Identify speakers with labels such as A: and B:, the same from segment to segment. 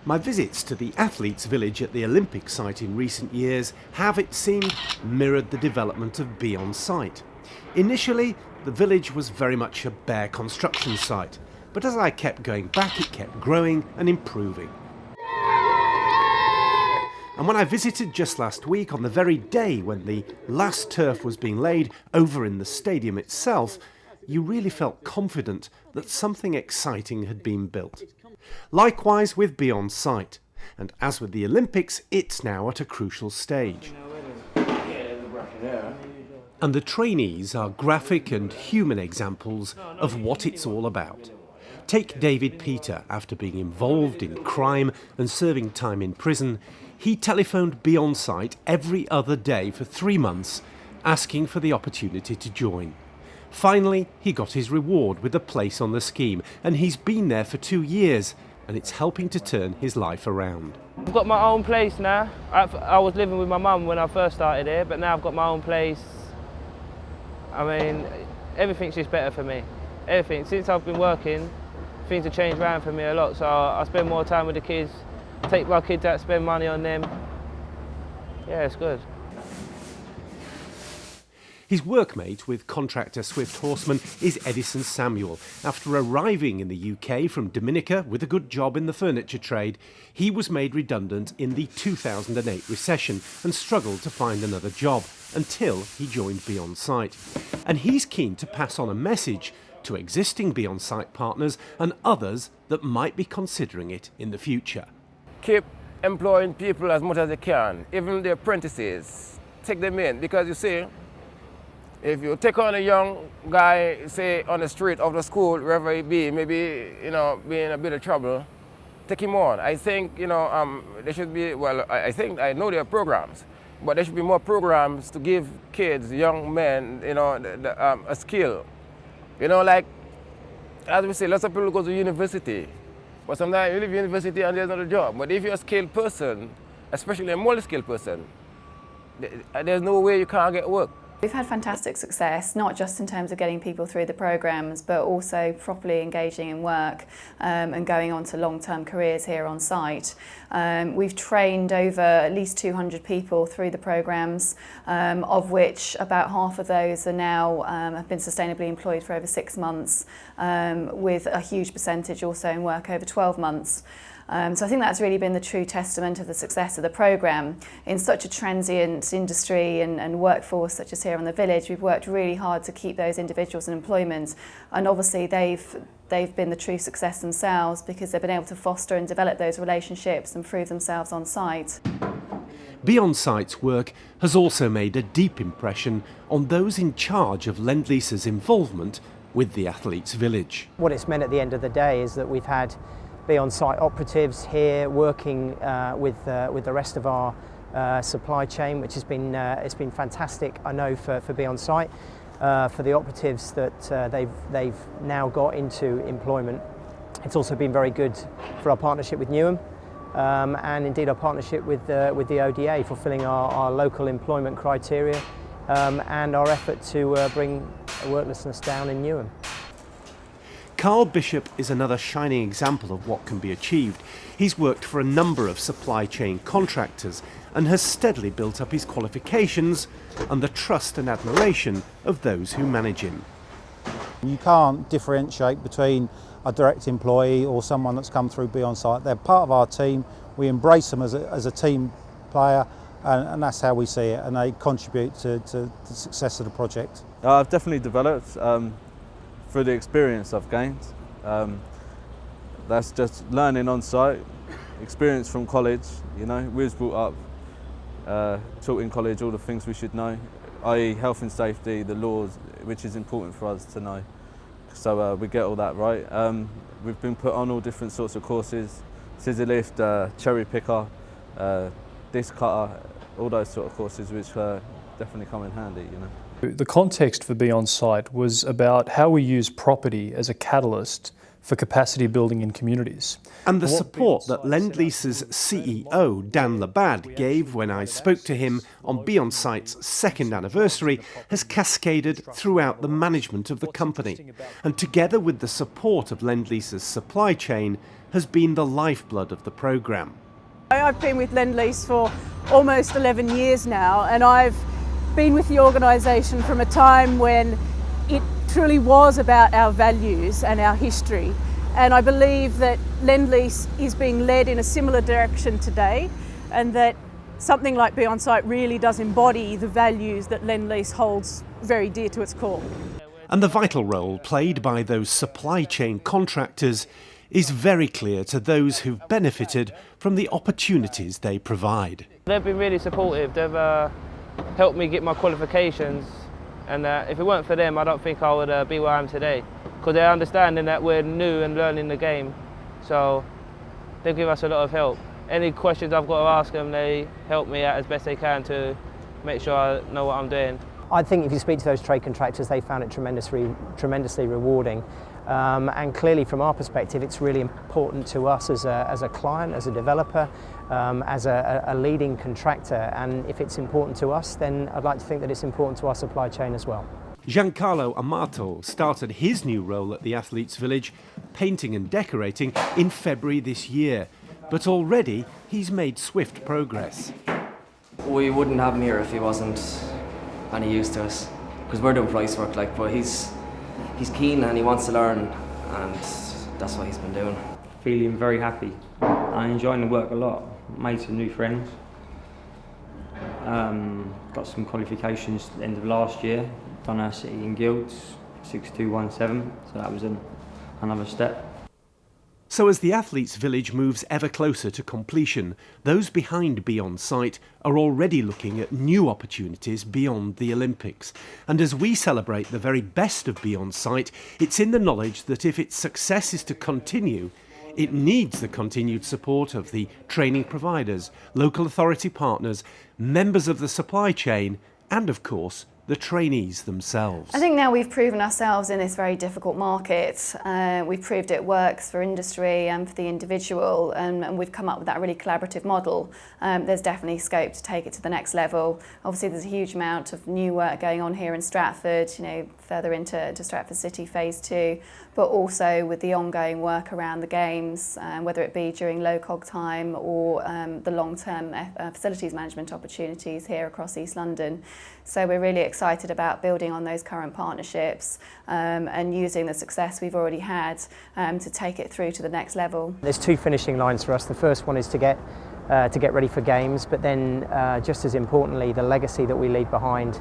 A: My visits to the athletes' village at the Olympic site in recent years have, it seemed, mirrored the development of Beonsite. Initially, the village was very much a bare construction site, but as I kept going back, it kept growing and improving. And when I visited just last week, on the very day when the last turf was being laid over in the stadium itself, you really felt confident that something exciting had been built. Likewise with Beonsite, and as with the Olympics, it's now at a crucial stage. And the trainees are graphic and human examples of what it's all about. Take David Peter. After being involved in crime and serving time in prison, he telephoned Beonsite every other day for 3 months, asking for the opportunity to join. Finally, he got his reward with a place on the scheme, and he's been there for 2 years, and it's helping to turn his life around.
B: I've got my own place now. I was living with my mum when I first started here, but now I've got my own place. I mean, everything's just better for me. Everything. Since I've been working, things have changed around for me a lot, so I spend more time with the kids, take my kids out, spend money on them. Yeah, it's good.
A: His workmate with contractor Swift Horseman is Edison Samuel. After arriving in the UK from Dominica with a good job in the furniture trade, he was made redundant in the 2008 recession and struggled to find another job until he joined Beonsite. And he's keen to pass on a message to existing Beonsite partners and others that might be considering it in the future.
C: Keep employing people as much as you can, even the apprentices. Take them in, because you see, if you take on a young guy, say on the street of the school, wherever he be, maybe, be in a bit of trouble, take him on. I think, there should be, I know there are programs, but there should be more programs to give kids, young men, a skill. Like, as we say, lots of people go to university, but sometimes you leave university and there's not a job. But if you're a skilled person, especially a multi-skilled person, there's no way you can't get work.
D: We've had fantastic success, not just in terms of getting people through the programmes, but also properly engaging in work and going on to long-term careers here on site. We've trained over at least 200 people through the programmes, of which about half of those are now have been sustainably employed for over 6 months, with a huge percentage also in work over 12 months. So I think that's really been the true testament of the success of the programme. In such a transient industry and workforce such as here on the village, we've worked really hard to keep those individuals in employment, and obviously they've been the true success themselves because they've been able to foster and develop those relationships and prove themselves on site.
A: Beonsite's work has also made a deep impression on those in charge of Lend Lease's involvement with the athletes' village.
E: What it's meant at the end of the day is that we've had Beonsite operatives here working with the rest of our supply chain, which has been it's been fantastic. I know for Beonsite, for the operatives that they've now got into employment. It's also been very good for our partnership with Newham, and indeed our partnership with the ODA, fulfilling our local employment criteria, and our effort to bring worklessness down in Newham.
A: Carl Bishop is another shining example of what can be achieved. He's worked for a number of supply chain contractors and has steadily built up his qualifications and the trust and admiration of those who manage him.
F: You can't differentiate between a direct employee or someone that's come through Beonsite. They're part of our team. We embrace them as a team player, and that's how we see it, and they contribute to the success of the project.
G: I've definitely developed through the experience I've gained. That's just learning on site, experience from college. We was brought up, taught in college all the things we should know, i.e. health and safety, the laws, which is important for us to know. So we get all that right. We've been put on all different sorts of courses, scissor lift, cherry picker, disc cutter, all those sort of courses which definitely come in handy.
H: The context for Beonsite was about how we use property as a catalyst for capacity building in communities.
A: And the support that Lend Lease's CEO, Dan Labad, gave when I spoke to him on Beonsite's second anniversary has cascaded throughout the management of the company. And together with the support of Lend Lease's supply chain, has been the lifeblood of the programme.
I: I've been with Lend Lease for almost 11 years now, and I've been with the organisation from a time when it truly was about our values and our history. And I believe that Lend Lease is being led in a similar direction today, and that something like Beonsite really does embody the values that Lend Lease holds very dear to its core.
A: And the vital role played by those supply chain contractors is very clear to those who've benefited from the opportunities they provide.
B: They've been really supportive. They've helped me get my qualifications, and if it weren't for them, I don't think I would be where I am today, because they're understanding that we're new and learning the game, so they give us a lot of help. Any questions I've got to ask them, they help me out as best they can to make sure I know what I'm doing.
E: I think if you speak to those trade contractors, they found it tremendously rewarding. And clearly from our perspective, it's really important to us as a client, as a developer, as a leading contractor. And if it's important to us, then I'd like to think that it's important to our supply chain as well.
A: Giancarlo Amato started his new role at the Athletes Village, painting and decorating, in February this year. But already he's made swift progress.
J: We wouldn't have him here if he wasn't any use to us, because we're doing price work, but he's keen and he wants to learn, and that's what he's been doing.
K: Feeling very happy. I'm enjoying the work a lot. Made some new friends. Got some qualifications at the end of last year. Done our City and Guilds 6217, so that was another step.
A: So as the Athletes Village moves ever closer to completion, those behind Beonsite are already looking at new opportunities beyond the Olympics. And as we celebrate the very best of Beonsite, it's in the knowledge that if its success is to continue, it needs the continued support of the training providers, local authority partners, members of the supply chain, and of course, the trainees themselves.
D: I think now we've proven ourselves in this very difficult market. We've proved it works for industry and for the individual, and we've come up with that really collaborative model. There's definitely scope to take it to the next level. Obviously there's a huge amount of new work going on here in Stratford, further into Stratford City Phase 2, but also with the ongoing work around the games, whether it be during low cog time or the long-term facilities management opportunities here across East London. So we're really excited about building on those current partnerships and using the success we've already had to take it through to the next level.
E: There's two finishing lines for us. The first one is to get ready for games, but then just as importantly, the legacy that we leave behind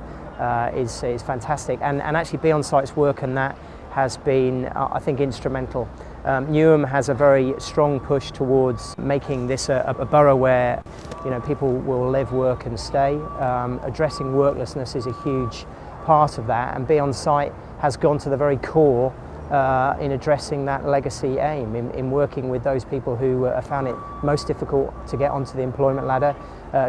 E: is fantastic. And actually Beonsite's work on that has been, I think, instrumental. Newham has a very strong push towards making this a borough where people will live, work and stay. Addressing worklessness is a huge part of that, and Beonsite has gone to the very core in addressing that legacy aim, in working with those people who found it most difficult to get onto the employment ladder,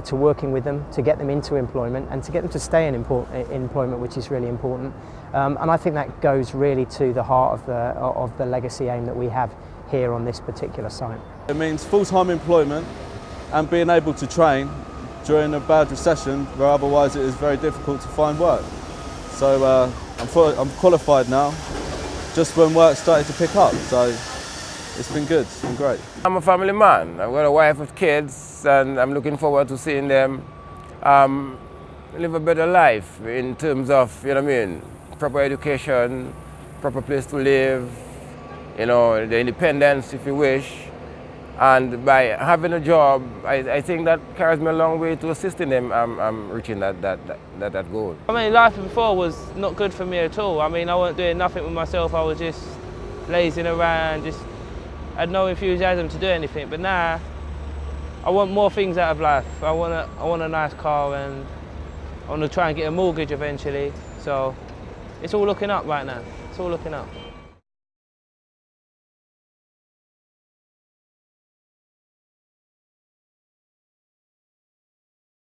E: to working with them, to get them into employment and to get them to stay in employment, which is really important. And I think that goes really to the heart of the legacy aim that we have here on this particular site.
G: It means full-time employment and being able to train during a bad recession where otherwise it is very difficult to find work. So I'm qualified now, just when work started to pick up, so it's been good, it's been great.
C: I'm a family man. I've got a wife with kids, and I'm looking forward to seeing them live a better life in terms of, proper education, proper place to live, the independence, if you wish. And by having a job, I think that carries me a long way to assisting them reaching that goal.
B: Life before was not good for me at all. I wasn't doing nothing with myself. I was just lazing around, just had no enthusiasm to do anything. But now, I want more things out of life. I want a nice car, and I want to try and get a mortgage eventually. So it's all looking up right now. It's all looking up.